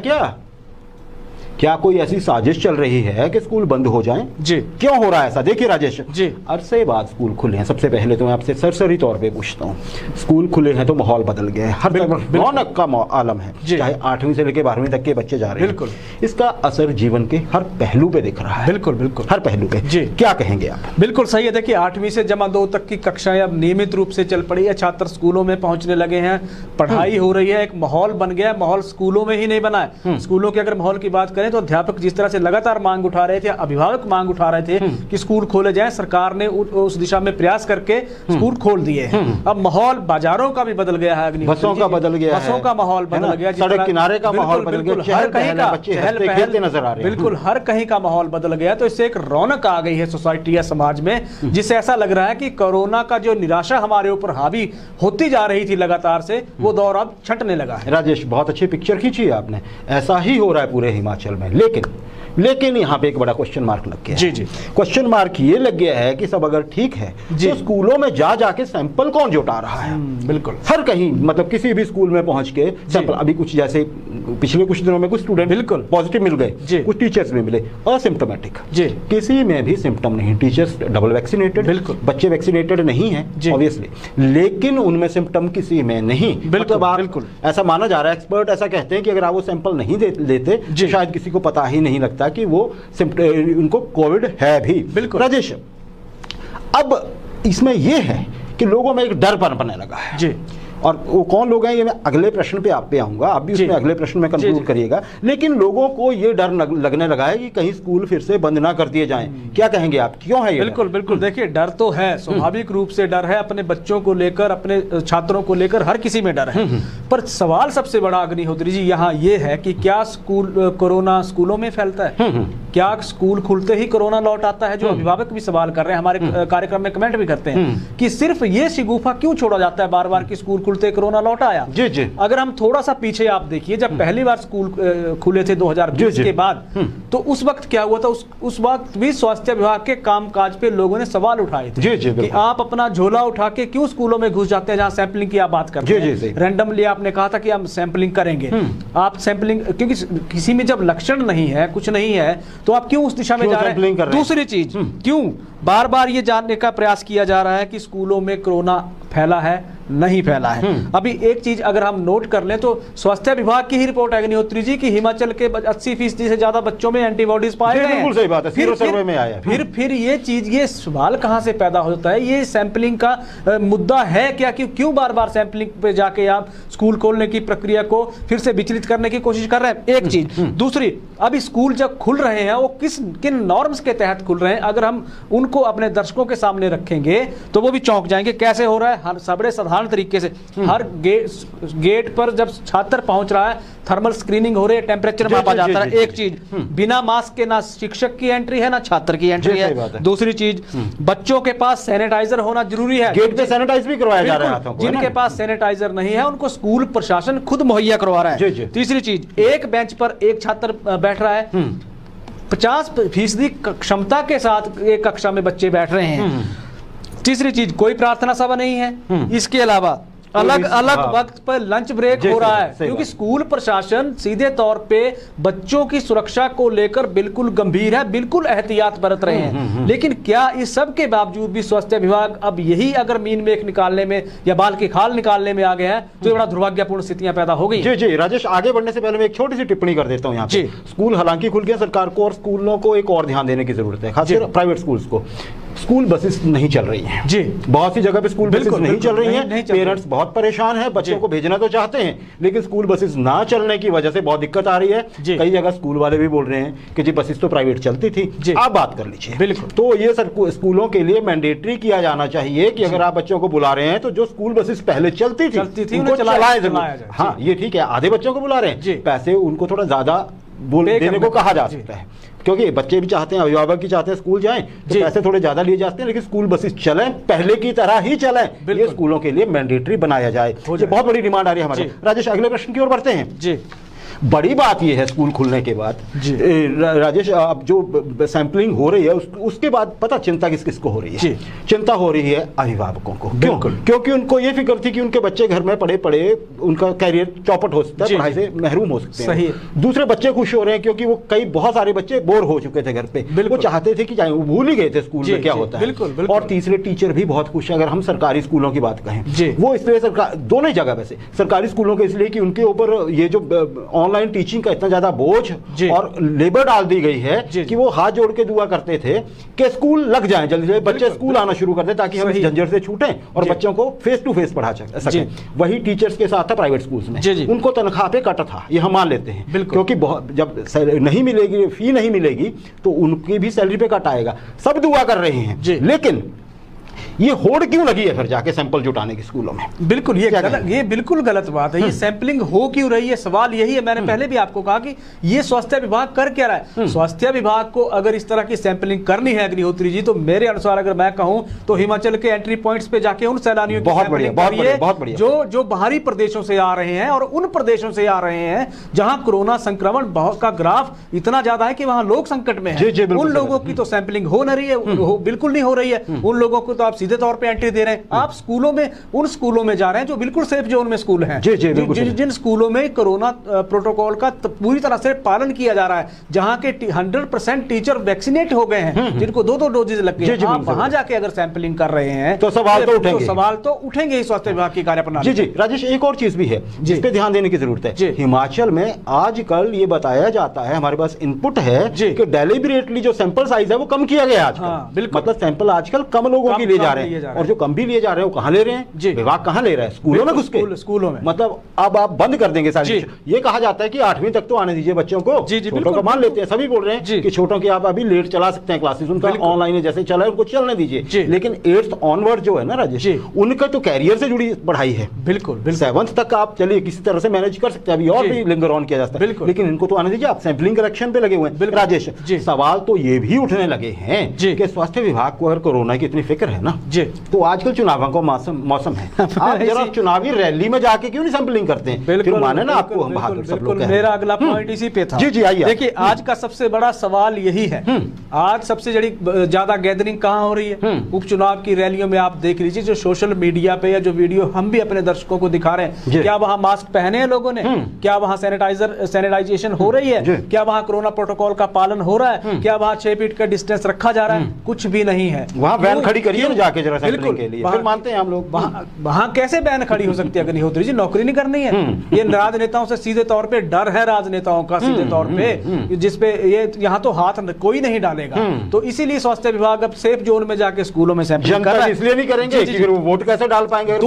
क्या कोई ऐसी साजिश चल रही है कि स्कूल बंद हो जाएं? जी। क्यों हो रहा है ऐसा? देखिए राजेश जी, अरसे बाद स्कूल खुले हैं। सबसे पहले तो मैं आपसे सरसरी तौर पे पूछता हूँ, स्कूल खुले हैं तो माहौल बदल गया है, हर तरफ रौनक का आलम है, चाहे 8वीं से लेकर 12वीं तक के बच्चे जा रहे हैं। बिल्कुल, इसका असर जीवन के हर पहलू पे दिख रहा है। बिल्कुल, हर पहलू पे जी, क्या कहेंगे आप? बिल्कुल सही है। देखिए, 8वीं से जमा 2 तक की कक्षाएं अब नियमित रूप से चल पड़ी है, छात्र स्कूलों में पहुंचने लगे हैं, पढ़ाई हो रही है, एक माहौल बन गया है। माहौल स्कूलों में ही नहीं बना है, स्कूलों के अगर माहौल की बात करें तो अध्यापक जिस से लगातार मांग उठा रहे थे, अभिभावक मांग उठा रहे थे कि स्कूल खोले जाएं, सरकार ने उस दिशा में प्रयास करके स्कूल खोल दिए हैं। अब माहौल बाजारों का भी बदल गया है, बसों का बदल गया, बसों का माहौल बदल गया, सड़क किनारे का माहौल बदल गया, हर कहीं का बच्चे खेलते नजर आ रहे हैं। बिल्कुल, हर कहीं का माहौल बदल गया। तो इससे एक रौनक आ गई है सोसाइटी या समाज में, जिससे ऐसा लग रहा है कि कोरोना का जो निराशा हमारे ऊपर हावी होती जा रही थी लगातार से, वो दौर अब छंटने लगा है। राजेश, बहुत अच्छी पिक्चर खींची है आपने, ऐसा ही हो रहा है पूरे हिमाचल में। लेकिन लेकिन यहाँ पे एक बड़ा क्वेश्चन मार्क लग गया। जी जी। क्वेश्चन मार्क ये लग गया है कि सब अगर ठीक है तो स्कूलों में जा जाके सैंपल कौन जुटा रहा है? बिल्कुल, हर कहीं, मतलब किसी भी स्कूल में पहुंच के सैंपल। अभी कुछ जैसे पिछले कुछ दिनों में कुछ स्टूडेंट बिल्कुल पॉजिटिव मिल गए, कुछ टीचर्स भी मिले असिम्प्टोमेटिक, किसी में भी सिम्टम नहीं, टीचर्स डबल वैक्सीनेटेड, बिल्कुल, बच्चे वैक्सीनेटेड नहीं है ऑब्वियसली, लेकिन उनमें सिम्टम किसी में नहीं। मतलब बिल्कुल ऐसा माना जा रहा है, एक्सपर्ट ऐसा कहते हैं कि अगर आप वो सैंपल नहीं लेते तो शायद किसी को पता ही नहीं लगता कि वो उनको कोविड है भी। बिल्कुल राजेश, अब इसमें यह है कि लोगों में एक डर पनपने लगा है जी, और वो कौन लोग हैं ये मैं अगले प्रश्न पे आप पे आऊंगा, आप भी उसमें अगले प्रश्न में कंक्लूड करिएगा। लेकिन लोगों को ये डर लगने लगा है कि कहीं स्कूल फिर से बंद ना कर दिए जाएं। क्या कहेंगे आप, क्यों है ये? बिल्कुल बिल्कुल, देखिए डर तो है, स्वाभाविक रूप से डर है, अपने बच्चों को लेकर, अपने छात्रों को लेकर हर किसी में डर है। पर सवाल सबसे बड़ा अग्निहोत्री जी यहाँ ये है कि क्या कोरोना स्कूलों में फैलता है? क्या स्कूल खुलते ही कोरोना लौट आता है? जो अभिभावक भी सवाल कर रहे हैं, हमारे कार्यक्रम में कमेंट भी करते हैं कि सिर्फ ये शिगुफा क्यों छोड़ा जाता है बार बार कि स्कूल खुलते कोरोना लौट आया। जी जी। अगर हम थोड़ा सा पीछे आप देखिए, जब पहली बार स्कूल खुले थे 2020 के बाद, तो उस वक्त क्या हुआ था? उस वक्त भी स्वास्थ्य विभाग के कामकाज पे लोगों ने सवाल उठाए थे जी जी, कि आप अपना झोला उठा के क्यों स्कूलों में घुस जाते हैं जहां सैंपलिंग की आप बात करते हैं। रैंडमली आपने कहा था कि हम सैंपलिंग करेंगे, आप सैंपलिंग, क्योंकि किसी में जब लक्षण नहीं है, कुछ नहीं है, तो आप क्यों उस दिशा में जा रहे हैं? दूसरी चीज, क्यों बार बार ये जानने का प्रयास किया जा रहा है कि स्कूलों में कोरोना फैला है, नहीं फैला है? अभी एक चीज अगर हम नोट कर लें तो स्वास्थ्य विभाग की ही रिपोर्ट है अग्निहोत्री जी की हिमाचल के 80% से ज्यादा बच्चों में एंटीबॉडीज पाए गए। बिल्कुल सही बात है, सीरो सर्वे में आया। फिर ये चीज, ये सवाल कहां से पैदा होता है? ये सैंपलिंग का मुद्दा है क्या? क्यों बार बार सैंपलिंग पे जाके आप स्कूल खोलने की प्रक्रिया को फिर से विचलित करने की कोशिश कर रहे हैं? एक चीज। दूसरी, अभी स्कूल जब खुल रहे हैं वो किन नॉर्म्स के तहत खुल रहे हैं? अगर हम उनको अपने दर्शकों के सामने रखेंगे तो वो भी चौंक जाएंगे। कैसे हो रहा है? बड़े साधारण तरीके से हर गेट पर जब छात्र पहुंच रहा है, थर्मल स्क्रीनिंग हो रही है, टेम्परेचर मापा जाता है। एक चीज, बिना मास्क के ना शिक्षक की एंट्री है ना छात्र की एंट्री है। दूसरी चीज, बच्चों के पास सैनिटाइजर होना जरूरी है, गेट पे सैनिटाइज भी करवाया जा रहा है। जिनके पास सैनिटाइजर नहीं है उनको स्कूल प्रशासन खुद मुहैया करवा रहा है। तीसरी चीज, एक बेंच पर एक छात्र बैठ रहा है, 50% क्षमता के साथ एक कक्षा में बच्चे बैठ रहे हैं। तीसरी चीज, कोई प्रार्थना सभा नहीं है। इसके अलावा अलग अलग वक्त पर लंच ब्रेक हो रहा है, क्योंकि स्कूल प्रशासन सीधे तौर पे बच्चों की सुरक्षा को लेकर बिल्कुल गंभीर है, बिल्कुल एहतियात बरत रहे हैं। लेकिन क्या इस सब के बावजूद भी स्वास्थ्य विभाग अब यही अगर मीन मेख निकालने में या बाल की खाल निकालने में आ गया है तो बड़ा दुर्भाग्यपूर्ण स्थितियां पैदा हो गई। जी जी राजेश, आगे बढ़ने से पहले मैं एक छोटी सी टिप्पणी कर देता हूँ यहाँ पे। स्कूल हालांकि खुल गया, सरकार को और स्कूलों को एक और ध्यान देने की जरूरत है, खासकर प्राइवेट स्कूल्स को। स्कूल बसेस नहीं चल रही हैं जी, बहुत सी जगह पे स्कूल बसेस नहीं चल रही हैं। पेरेंट्स बहुत परेशान हैं, बच्चों को भेजना तो चाहते हैं लेकिन स्कूल बसेस ना चलने की वजह से बहुत दिक्कत आ रही है। कई जगह स्कूल वाले भी बोल रहे हैं कि जी बसेस तो प्राइवेट चलती थी, आप बात कर लीजिए। बिल्कुल, तो ये स्कूलों के लिए मैंडेटरी किया जाना चाहिए कि अगर आप बच्चों को बुला रहे हैं तो जो स्कूल बसेस पहले चलती थी उनको चलाया जरूर। हाँ ये ठीक है, आधे बच्चों को बुला रहे हैं, पैसे उनको थोड़ा ज्यादा देने को कहा जा सकता है, क्योंकि बच्चे भी चाहते हैं, अभिभावक भी चाहते हैं स्कूल जाएं, तो पैसे थोड़े ज्यादा लिए जाते हैं, लेकिन स्कूल बसेस चलें, पहले की तरह ही चलें, ये स्कूलों के लिए मैंडेटरी बनाया जाए। ये बहुत बड़ी डिमांड आ रही है हमारे। राजेश, अगले प्रश्न की ओर बढ़ते हैं जी। बड़ी बात यह है स्कूल खुलने के बाद राजेश, अब जो सैंपलिंग हो रही है उसके बाद पता चिंता किस किस को हो रही है? चिंता हो रही है अभिभावकों को। क्यों? क्योंकि उनको ये फिक्र थी कि उनके बच्चे घर में पड़े पड़े उनका कैरियर चौपट हो सकता है, पढ़ाई से महरूम हो सकते हैं। दूसरे बच्चे खुश हो रहे हैं क्योंकि वो बहुत सारे बच्चे बोर हो चुके थे घर पे, वो चाहते थे कि जाए, वो भूल ही गए थे स्कूल में क्या होता है। और तीसरे टीचर भी बहुत खुश है। अगर हम सरकारी स्कूलों की बात कहें, वो इसलिए सरकार दोनों जगह वैसे सरकारी स्कूलों के इसलिए कि उनके ऊपर ये जो ऑनलाइन टीचिंग का इतना ज्यादा बोझ और लेबर डाल दी गई है कि वो हाथ जोड़ के दुआ करते थे कि स्कूल लग जाए जल्दी से, बच्चे स्कूल आना शुरू कर दे ताकि हम इस झंझट से छूटें और बच्चों को फेस टू फेस पढ़ा सकें। वही टीचर्स के साथ था प्राइवेट स्कूल्स में, उनको तनख्वाह पे कट था, ये हम मान लेते हैं, क्योंकि जब नहीं मिलेगी, फी नहीं मिलेगी तो उनकी भी सैलरी पे कट आएगा। सब दुआ कर रहे हैं, लेकिन ये होड़ क्यों लगी है फिर जाके सैंपल जुटाने की स्कूलों में? बिल्कुल ये बिल्कुल गलत बात है। ये सैंपलिंग हो क्यों रही है, सवाल यही है। मैंने पहले भी आपको कहा कि ये स्वास्थ्य विभाग कर क्या रहा है। स्वास्थ्य विभाग को अगर इस तरह की सैंपलिंग करनी है अग्निहोत्री जी, तो मेरे अनुसार अगर मैं कहूं तो हिमाचल के एंट्री पॉइंट्स पे जाके उन सैलानियों की बहुत बढ़िया जो बाहरी प्रदेशों से आ रहे हैं और उन प्रदेशों से आ रहे हैं जहां कोरोना संक्रमण का ग्राफ इतना ज्यादा है कि वहां लोग संकट में है। उन लोगों की तो सैंपलिंग हो नहीं रही है, बिल्कुल नहीं हो रही है। उन लोगों को तो आप सीधे तौर पे एंट्री दे रहे हैं। आप स्कूलों में, उन स्कूलों में जा रहे हैं जो बिल्कुल सेफ जोन में स्कूल हैं, जिन स्कूलों में कोरोना प्रोटोकॉल का पूरी तरह से पालन किया जा रहा है, जहां के 100% टीचर वैक्सीनेट हो गए हैं, जिनको 2 डोजेज लग गए। आप वहां जाके अगर सैंपलिंग कर रहे हैं तो सवाल तो उठेंगे ही स्वास्थ्य विभाग की कार्यप्रणाली। जी राजेश, एक और चीज भी है जिस पे ध्यान देने की जरूरत है। हिमाचल में आजकल ये बताया जाता है, हमारे पास इनपुट है कि डेलिबरेटली जो सैंपल साइज है वो कम किया गया आजकल। मतलब सैंपल आजकल कम लोगों की ले जा रहे हैं, और जो कम भी ले जा रहे हैं वो कहां ले रहे हैं? विभाग कहां ले रहा है? स्कूलों में घुस के, स्कूलों में। मतलब अब आप बंद कर देंगे सारी। ये कहा जाता है कि 8वीं तक तो आने दीजिए बच्चों को। छोटों को मान लेते हैं, सभी बोल रहे हैं कि छोटों की आप अभी लेट चला सकते हैं क्लासेस, उनका ऑनलाइन जैसे चला है उनको चलने दीजिए। लेकिन 8th ऑनवर्ड जो है ना राजेश, उनका तो कैरियर से जुड़ी पढ़ाई है। बिल्कुल 7th तक आप चलिए किसी तरह से मैनेज कर सकते हैं, अभी और भी लिंगर ऑन किया जाता है, लेकिन इनको तो आने दीजिए। आप सैंपलिंग करेक्शन पे लगे हुए हैं। राजेश, सवाल तो ये भी उठने लगे हैं कि स्वास्थ्य विभाग को अगर कोरोना की इतनी फिक्र है ना, तो आजकल चुनावों का मौसम है, आप जरा चुनावी रैली में जाके क्यों नहीं सैंपलिंग करते हैं? फिर माने ना आपको हम बहादुर सब लोग। मेरा अगला पॉइंट इसी पे था। जी आइए। देखिए, आज का सबसे बड़ा सवाल यही है, आज सबसे ज्यादा गैदरिंग कहां हो रही है? उपचुनाव की रैलियों में। आप देख लीजिए जो सोशल मीडिया पे या जो वीडियो हम भी अपने दर्शकों को दिखा रहे हैं, क्या वहां मास्क पहने हैं लोगों ने? क्या वहां सैनिटाइजेशन हो रही है? क्या वहां कोरोना प्रोटोकॉल का पालन हो रहा है? क्या वहां 6 फीट का डिस्टेंस रखा जा रहा है? कुछ भी नहीं है। वहां वैन खड़ी करिए ना जाके जरा सैंपलिंग के लिए, फिर मानते हैं हम लोग। वहां कैसे वैन खड़ी हो सकती है अग्निहोत्री जी? नौकरी नहीं करनी है? ये राजनेताओं से सीधे तौर पे डर है, राजनेताओं का सीधे तौर पे, जिसपे ये यहाँ तो हाथ कोई नहीं डालेगा। तो इसीलिए स्वास्थ्य विभाग अब सेफ जोन में जाके स्कूलों में सैंपलिंग कर रहा है। इसलिए नहीं करेंगे कि फिर वो वोट कैसे डाल पाएंगे?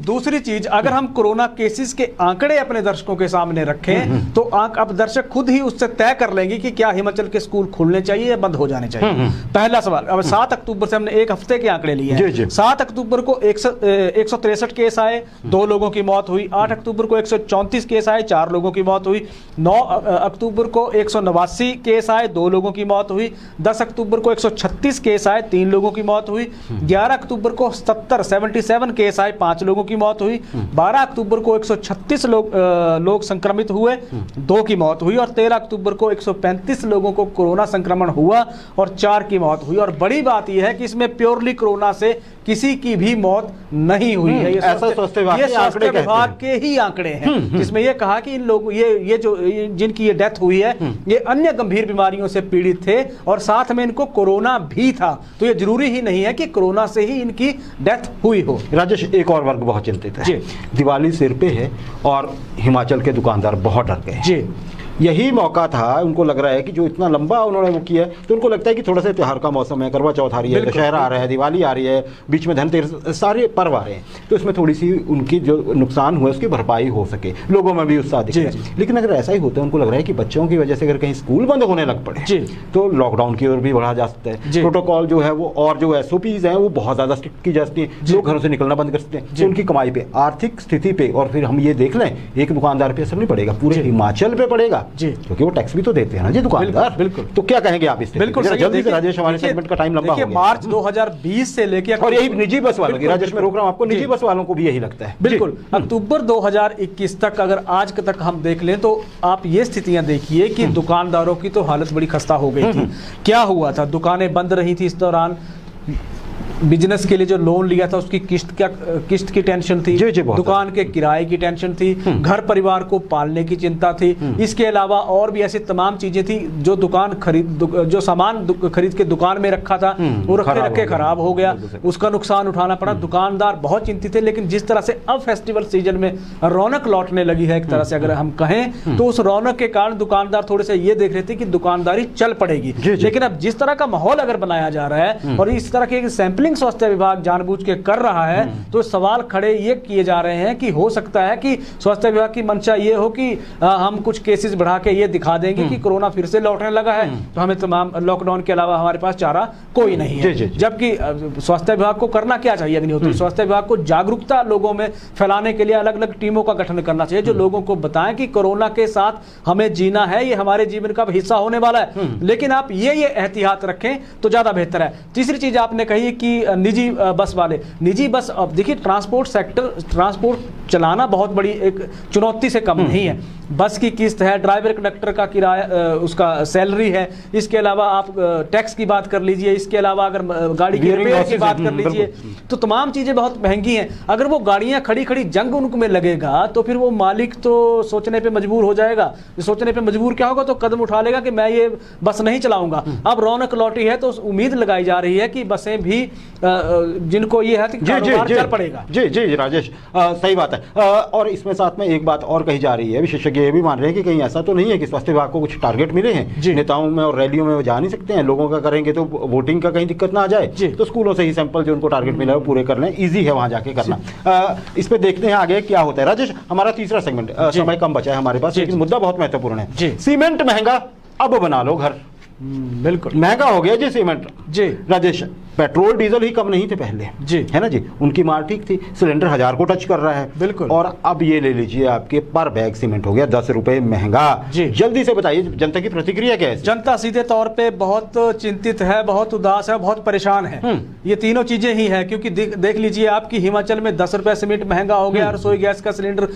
दूसरी चीज, अगर हम कोरोना केसेस के आंकड़े अपने दर्शकों के सामने रखें तो अब दर्शक खुद ही उससे तय कर लेंगे कि क्या हिमाचल के स्कूल खुलने चाहिए या बंद हो जाने चाहिए। पहला सवाल, अब 7 अक्टूबर से हमने एक हफ्ते के आंकड़े लिए हैं। 7 अक्टूबर को 163 केस आए, 2 लोगों की मौत हुई। 8 अक्टूबर को 134 केस आए, 4 लोगों की मौत हुई। 9 अक्टूबर को 189 केस आए, 2 लोगों की मौत हुई। 10 अक्टूबर को 136 केस आए, 3 लोगों की मौत हुई। 11 अक्टूबर को 77 केस आए, 5 लोगों की मौत हुई। 12 अक्टूबर को 136 लोग संक्रमित हुए, 2 की मौत हुई। और 13 अक्टूबर को 135 लोगों को कोरोना संक्रमण हुआ और 4 की मौत हुई। और बड़ी बात यह है कि इसमें प्योरली कोरोना से किसी की भी मौत नहीं हुई है। ये स्वास्थ्य विभाग के ही आंकड़े हैं, जिसमें यह कहा कि इन लोगों ये जो जिनकी ये डेथ हुई है, ये अन्य गंभीर बीमारियों से पीड़ित थे और साथ में इनको कोरोना भी था। तो ये जरूरी ही नहीं है कि कोरोना से ही इनकी डेथ हुई हो। राजेश, एक और वर्ग बहुत चिंतित है। दिवाली सिर पे है और हिमाचल के दुकानदार बहुत डर गए जी। यही मौका था, उनको लग रहा है कि जो इतना लंबा उन्होंने वो किया है, तो उनको लगता है कि थोड़ा सा त्योहार का मौसम है, करवा चौथ आ रही है, दशहरा आ रहा है, दिवाली आ रही है, बीच में धनतेरस, सारे पर्व आ रहे हैं, तो इसमें थोड़ी सी उनकी जो नुकसान हुआ उसकी भरपाई हो सके, लोगों में भी उत्साह दिखे। लेकिन अगर ऐसा ही होता है, उनको लग रहा है कि बच्चों की वजह से अगर कहीं स्कूल बंद होने लग पड़े तो लॉकडाउन की ओर भी बढ़ा जा सकता है। प्रोटोकॉल जो है वो और जो SOPs हैं वो बहुत ज़्यादा स्ट्रिक्ट की जा सकती है, लोग घरों से निकलना बंद कर सकते हैं। उनकी कमाई पे, आर्थिक स्थिति पे, और फिर हम ये देख लें एक दुकानदार पे असर नहीं पड़ेगा, पूरे हिमाचल पे पड़ेगा, क्योंकि वो भी तो देते हैं ना जी दुकानदार। बिल्कुल। तो क्या कहेंगे आप इससे? बिल्कुल जल्दी से राजेश, हमारे सेगमेंट का टाइम लंबा हो गया। मार्च 2020 से लेकर, और यही निजी बस वालों की, राजेश मैं रोक रहा हूं आपको, निजी बस वालों को भी यही लगता है। बिल्कुल। अक्टूबर 2021 तक अगर आज तक हम देख लें तो आप ये स्थितियां देखिए कि दुकानदारों की तो हालत बड़ी खस्ता हो गई थी। क्या हुआ था? दुकानें बंद रही थी इस दौरान, बिजनेस के लिए जो लोन लिया था उसकी किस्त की टेंशन थी, दुकान के किराए की टेंशन थी, घर परिवार को पालने की चिंता थी। इसके अलावा और भी ऐसी तमाम चीजें थी जो जो सामान खरीद के दुकान में रखा था वो रखे खराब हो गया, उसका नुकसान उठाना पड़ा। दुकानदार बहुत चिंतित थे। लेकिन जिस तरह से अब फेस्टिवल सीजन में रौनक लौटने लगी है, एक तरह से अगर हम कहें, तो उस रौनक के कारण दुकानदार थोड़े से ये देख रहे थे कि दुकानदारी चल पड़ेगी। लेकिन अब जिस तरह का माहौल अगर बनाया जा रहा है और इस तरह के सैंपलिंग रूलिंग स्वास्थ्य विभाग जानबूझ के कर रहा है, तो सवाल खड़े ये किए जा रहे हैं कि हो सकता है कि स्वास्थ्य विभाग की मंशा ये हो कि हम कुछ केसेस बढ़ा के ये दिखा देंगे कि कोरोना फिर से लौटने लगा है, तो हमें तमाम लॉकडाउन के अलावा हमारे पास चारा कोई नहीं है। जबकि स्वास्थ्य विभाग को करना क्या चाहिए अग्निहोत्री, स्वास्थ्य विभाग को जागरूकता लोगों में फैलाने के लिए अलग अलग टीमों का गठन करना चाहिए, जो लोगों को बताएं कि कोरोना के साथ हमें जीना है, ये हमारे जीवन का हिस्सा होने वाला है, लेकिन आप ये एहतियात रखें तो ज्यादा बेहतर है। तीसरी चीज आपने कही कि निजी बस वाले, निजी बस, अब देखिए ट्रांसपोर्ट सेक्टर, ट्रांसपोर्ट चलाना बहुत बड़ी एक चुनौती से कम नहीं है। बस की किस्त है, ड्राइवर कंडक्टर का किराया, उसका सैलरी है, इसके अलावा आप टैक्स की बात कर लीजिए, इसके अलावा अगर गाड़ी की रिपेयर की बात कर लीजिए, तो तमाम चीजें बहुत महंगी हैं। अगर वो गाड़ियां खड़ी खड़ी जंग उनमें लगेगा तो फिर वो मालिक तो सोचने पे मजबूर हो जाएगा। सोचने पे मजबूर क्या होगा, तो कदम उठा लेगा कि मैं ये बस नहीं चलाऊंगा। अब रौनक लौटी है तो उम्मीद लगाई जा रही है कि बसें भी जिनको ये है कारोबार चल पड़ेगा। जी जी राजेश, सही बात है। और इसमें साथ में एक बात और कही जा रही है, विशेषज्ञ ये भी मान रहे हैं कि कहीं ऐसा तो नहीं है कि स्वास्थ्य विभाग को कुछ टारगेट मिले हैं, नेताओं में और रैलियों में वो जा नहीं सकते हैं, लोगों का करेंगे तो वोटिंग का कहीं दिक्कत ना आ जाए, तो स्कूलों से ही सैंपल जो उनको टारगेट मिला है वो पूरे कर लें, ईजी है वहां जाके करना। इस पे देखते हैं आगे क्या होता है। राजेश, हमारा तीसरा सेगमेंट, समय कम बचा है हमारे पास, लेकिन मुद्दा बहुत महत्वपूर्ण है। सीमेंट महंगा, अब बना लो घर। बिल्कुल महंगा हो गया जी सीमेंट। जी राजेश, पेट्रोल डीजल ही कम नहीं थे पहले, जी है ना जी, उनकी मार ठीक थी, सिलेंडर 1000 को टच कर रहा है। बिल्कुल। और अब ये ले लीजिए, आपके पर बैग सीमेंट हो गया 10 रुपए महंगा। जी जल्दी से बताइए जनता की प्रतिक्रिया क्या है? जनता सीधे तौर पे बहुत चिंतित है, बहुत उदास है, बहुत परेशान है। ये तीनों चीजें ही है, क्योंकि देख लीजिए आपकी हिमाचल में 10 रुपए सीमेंट महंगा हो गया, रसोई गैस का सिलेंडर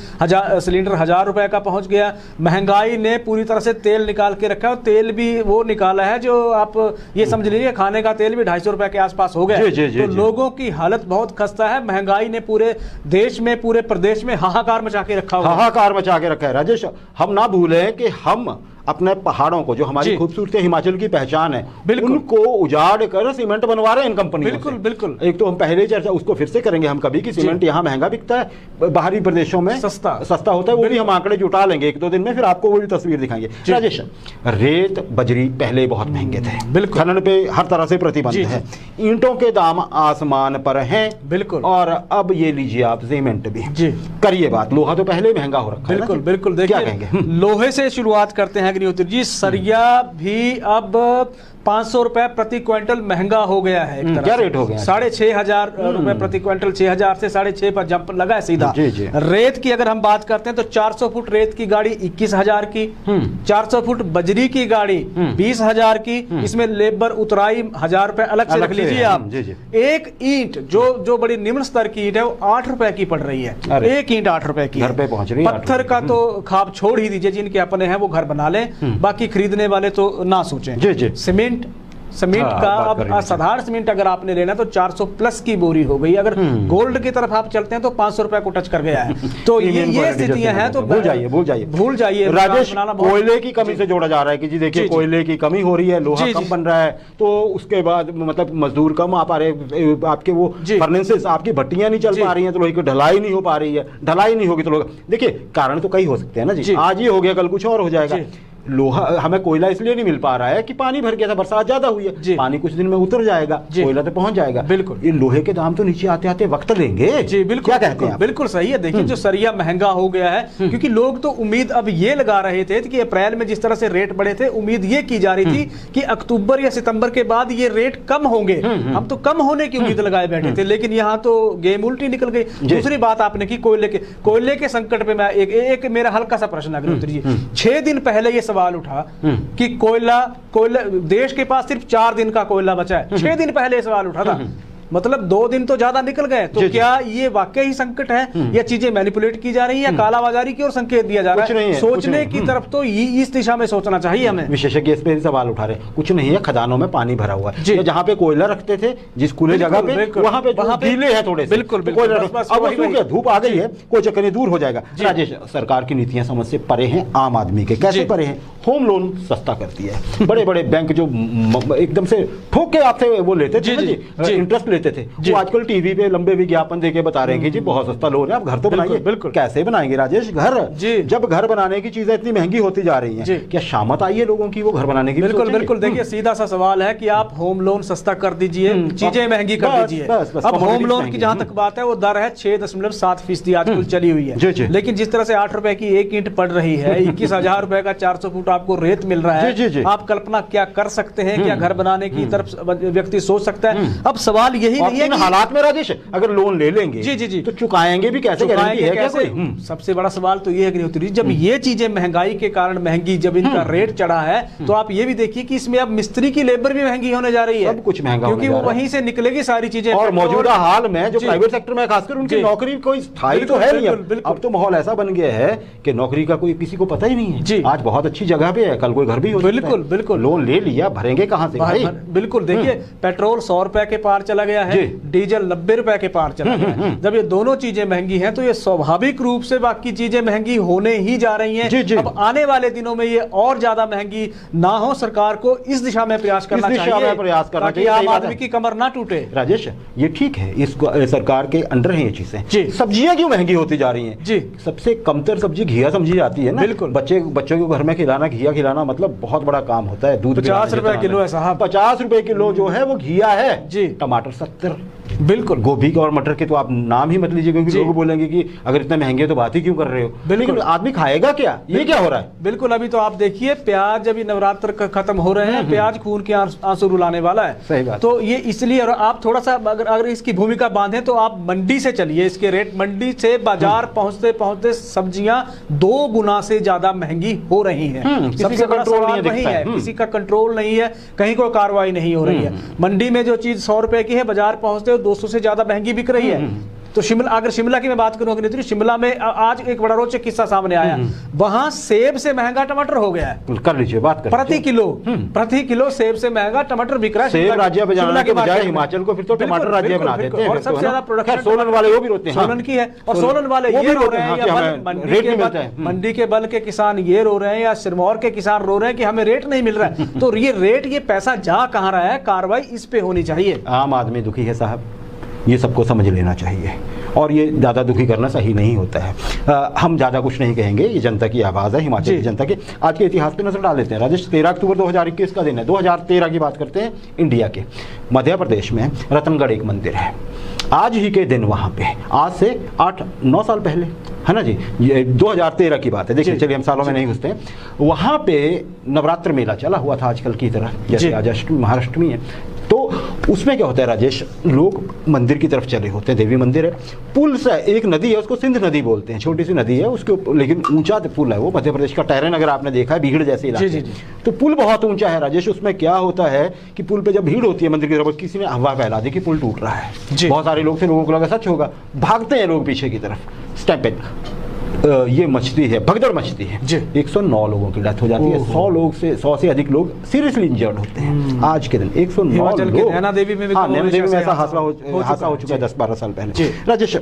1000 रुपए का पहुंच गया। महंगाई ने पूरी तरह से तेल निकाल के रखा है, और तेल भी वो निकाला है जो आप ये समझ लीजिए खाने का तेल भी 250 रुपए के आसपास हो गया। तो लोगों की हालत बहुत खस्ता है। महंगाई ने पूरे देश में, पूरे प्रदेश में हाहाकार मचा के रखा हुआ, हाहाकार मचा के रखा है। राजेश, हम ना भूलें कि हम अपने पहाड़ों को, जो हमारी खूबसूरती हिमाचल की पहचान है, उनको उजाड़ कर सीमेंट बनवा रहे हैं इन कंपनियों। बिल्कुल बिल्कुल। एक तो हम पहले चर्चा उसको फिर से करेंगे हम कभी, कि सीमेंट यहाँ महंगा बिकता है, बाहरी प्रदेशों में सस्ता होता है, वो भी हम आंकड़े जुटा लेंगे 1-2 दिन में, फिर आपको वो भी तस्वीर दिखाएंगे। राजेश, रेत बजरी पहले बहुत महंगे थे, बिल्कुल, खनन पे हर तरह से प्रतिबंध है, ईंटों के दाम आसमान पर हैं, बिल्कुल, और अब ये लीजिए आप सीमेंट भी। जी करिए बात, लोहा तो पहले महंगा हो रखा है। बिल्कुल बिल्कुल। देखिए, क्या कहेंगे, लोहे से शुरुआत करते हैं अग्निहोत्री जी। सरिया भी अब 500 रुपए प्रति क्विंटल महंगा हो गया है। एक तरह क्या रेट हो गया? 6,500 रुपए प्रति क्विंटल, 6,000 से 6,500 पर जंप लगा है सीधा। जी जी। रेत की अगर हम बात करते हैं तो 400 फुट रेत की गाड़ी 21,000 की, 400 फुट बजरी की गाड़ी 20,000 की, इसमें लेबर उतराई 1,000 रुपए अलग से रख लीजिए आप। एक ईंट जो बड़ी निम्न स्तर की ईंट है वो 8 रुपए की पड़ रही है, एक ईंट 8 रुपए की घर पे पहुंच रही है। पत्थर का तो खाब छोड़ ही दीजिए, जिनके अपने हैं वो घर बना लें, बाकी खरीदने वाले तो ना सोचें। सीमेंट का अब साधारण सीमेंट अगर आपने लेना तो 400 प्लस की बोरी हो गई। अगर गोल्ड की तरफ आप चलते हैं तो 500 रुपए को टच कर गया है। तो ये स्थितियां हैं, तो भूल जाइए। राजेश, कोयले की कमी से जोड़ा जा रहा है कि जी देखिए कोयले की कमी हो रही है, लोहा कम बन रहा है, तो उसके बाद मतलब मजदूर कम आ पा रहे, आपके वो फर्नेसेस, आपकी भट्टियां नहीं चल पा रही हैं, तो लोहे की ढलाई नहीं हो पा रही है। ढलाई नहीं होगी तो लोग, देखिए कारण तो कई हो सकते हैं ना जी, आज ये हो गया कल कुछ और हो जाएगा। लोहा, हमें कोयला इसलिए नहीं मिल पा रहा है कि पानी भर गया था, बरसात ज्यादा हुई है, पानी कुछ दिन में उतर जाएगा, कोयला तो पहुंच जाएगा। बिल्कुल। ये लोहे के दाम तो नीचे आते आते वक्त लेंगे। जी बिल्कुल, क्या कहते हैं? बिल्कुल सही है। देखिए जो सरिया महंगा हो गया है, क्योंकि लोग तो उम्मीद अब ये लगा रहे थे कि अप्रैल में जिस तरह से रेट बढ़े थे, उम्मीद ये की जा रही थी कि अक्टूबर या सितंबर के बाद ये रेट कम होंगे। हम तो कम होने की उम्मीद लगाए बैठे थे, लेकिन यहाँ तो गेम उल्टी निकल गई। दूसरी बात आपने की कोयले के संकट पे, मैं एक मेरा हल्का सा प्रश्न अग्निहोत्री जी, 6 दिन पहले ये सवाल उठा कि कोयला देश के पास सिर्फ 4 दिन का कोयला बचा है। 6 दिन पहले सवाल उठा था, मतलब 2 दिन तो ज्यादा निकल गए। तो क्या ये वाकई ही संकट है, या चीजें मैनिपुलेट की जा रही है, या कालाबाजारी की ओर संकेत दिया जा रहा है? सोचने की तरफ तो इस दिशा में सोचना चाहिए हमें। विशेषज्ञ इस पे सवाल उठा रहे, कुछ नहीं है, खदानों में पानी भरा हुआ है, जहां पे कोयला रखते थे, जिस खुले जगह पे, वहां पे गीले है थोड़े से, बिल्कुल अब धूप आ गई है, कोई चक्कर नहीं, दूर हो जाएगा। राजेश, सरकार की नीतियां समझ से परे हैं आम आदमी के। कैसे परे हैं? होम लोन सस्ता करती है, बड़े बड़े बैंक जो एकदम से ठोक के आपसे वो लेते थे, इंटरेस्ट लेते देते थे, वो आजकल टीवी पे लंबे विज्ञापन देके बता रहे हैं कि जी बहुत सस्ता लोन है, आप घर तो बनाइए। बिल्कुल। कैसे बनाएंगे राजेश घर? जब घर बनाने की चीजें इतनी महंगी होती जा रही हैं, क्या शामत आई है लोगों की वो घर बनाने की? बिल्कुल बिल्कुल। देखिए सीधा सा सवाल है कि आप होम लोन सस्ता कर दीजिए, चीजें महंगी कर दीजिए। अब होम लोन की जहां तक बात है, वो दर है 6.7% आजकल चली हुई है। लेकिन जिस तरह से 8 रुपए की 1 ईंट पड़ रही है, 21,000 रुपए का 400 फुट आपको रेत मिल रहा है, आप कल्पना क्या कर सकते हैं? क्या घर बनाने की तरफ व्यक्ति सोच सकता है? अब सवाल यही नहीं है कि हालात में राजेश अगर लोन ले लेंगे जी तो चुकाएंगे भी कैसे? सबसे बड़ा सवाल तो ये है कि नहीं, जब ये चीजें महंगाई के कारण महंगी, जब इनका रेट चढ़ा है, तो आप ये भी देखिए कि इसमें अब मिस्त्री की लेबर भी महंगी होने जा रही है, सब कुछ महंगा, क्योंकि वो वहीं से निकलेगी सारी चीजें। और मौजूदा हाल में जो प्राइवेट सेक्टर में खासकर उनकी नौकरी कोई स्थायी तो है नहीं। अब तो माहौल ऐसा बन गया है कि नौकरी का कोई किसी को पता ही नहीं है। आज बहुत अच्छी जगह पे है, कल कोई घर भी हो सकता है। बिल्कुल बिल्कुल। लोन ले लिया, भरेंगे कहां से भाई? बिल्कुल। देखिए पेट्रोल 100 रुपए के पार चला गया है, डीजल 90 रुपए के पार चला गया है। जब ये दोनों चीजें महंगी हैं, तो ये स्वाभाविक रूप से बाकी चीजें महंगी होने ही जा रही हैं। अब आने वाले दिनों में ये और ज्यादा महंगी ना हो, सरकार को इस दिशा में प्रयास करना चाहिए ताकि आम आदमी की कमर ना टूटे। राजेश ये ठीक है, इसको सरकार के अंडर है ये चीजें। सब्जियां क्यों महंगी होती जा रही हैं? सबसे कमतर सब्जी घिया समझी जाती है ना। बिल्कुल। बच्चों को घर में खिलाना, घिया खिलाना मतलब बहुत बड़ा काम होता है। दूध 50 रुपए किलो है साहब, 50 रुपए किलो जो है वो घिया है जी। टमाटर 70। बिल्कुल। गोभी के और मटर के तो आप नाम ही मत लीजिए, क्योंकि लोग बोलेंगे कि अगर इतने महंगे तो बात ही क्यों कर रहे हो। लेकिन आदमी खाएगा क्या? ये क्या हो रहा है? बिल्कुल। अभी तो आप देखिए प्याज, अभी नवरात्र खत्म हो रहे हैं, प्याज खून के आंसू रुलाने वाला है। सही बात। तो ये इसलिए, और आप थोड़ा सा अगर इसकी भूमिका बांधे तो आप मंडी से चलिए, इसके रेट मंडी से बाजार पहुंचते पहुंचते सब्जियां 2 गुना से ज्यादा महंगी हो रही हैं। सबसे बड़ा सवाल वही है, किसी का कंट्रोल नहीं है, कहीं कोई कार्रवाई नहीं हो रही है। मंडी में जो चीज 100 रुपए की है, बाजार पहुंचते 200 से ज्यादा महंगी बिक रही है। तो अगर शिमला की मैं बात करूं, अग्निहोत्री, शिमला में आज एक बड़ा रोचक किस्सा सामने आया। वहां सेब से महंगा टमाटर हो गया है। कर लीजिए बात कर। प्रति किलो सेब से महंगा टमाटर बिक रहा है। सेब राज्य पे जाने के बजाय हिमाचल को फिर तो टमाटर राज्य बना देते हैं। और सबसे ज्यादा प्रोडक्शन सोलन वाले वो भी रोते हैं, सोलन की है। और सोलन वाले ये रो रहे हैं, मंडी के बल के किसान ये रो रहे हैं, या सिरमौर के किसान रो रहे हैं कि हमें रेट नहीं मिल रहा है। तो ये रेट, ये पैसा जा कहां रहा है? कार्रवाई इस पे होनी चाहिए। आम आदमी दुखी है साहब, ये सबको समझ लेना चाहिए, और ये ज़्यादा दुखी करना सही नहीं होता है। हम ज़्यादा कुछ नहीं कहेंगे, ये जनता की आवाज़ है, हिमाचल की जनता की। आज के इतिहास पे नजर डाल लेते हैं राजेश। 13 अक्टूबर 2021 का दिन है। 2013 की बात करते हैं। इंडिया के मध्य प्रदेश में रतनगढ़ एक मंदिर है। आज ही के दिन वहाँ पे, आज से 8-9 साल पहले, है ना जी, ये 2013 की बात है। देखिए चलिए हम सालों में नहीं घुसते हैं। वहाँ पे नवरात्र मेला चला हुआ था आजकल की तरह, जैसे आज अष्टमी महाअष्टमी है। तो उसमें क्या होता है राजेश, लोग मंदिर की तरफ चले होते हैं, देवी मंदिर है। पुल से एक नदी है, उसको सिंध नदी बोलते हैं, छोटी सी नदी है उसके ऊपर, लेकिन ऊंचा पुल है वो। मध्य प्रदेश का टहरन अगर आपने देखा है, भीड़ जैसे इलाके, तो पुल बहुत ऊंचा है राजेश। उसमें क्या होता है कि पुल पे जब भीड़ होती है मंदिर की तरफ, किसी ने अफवाह फैला दी कि पुल टूट रहा है। बहुत सारे लोग थे, लोगों को लगा सच होगा, भागते हैं लोग पीछे की तरफ। स्टैम्पेड ये मचती है, भगदड़ मचती है। 109 लोगों की डेथ हो जाती है। 100 से अधिक लोग सीरियसली इंजर्ड होते हैं। आज के दिन 109 लोग। नैना देवी में ऐसा हादसा हो चुका है 10-12 साल पहले। राजेश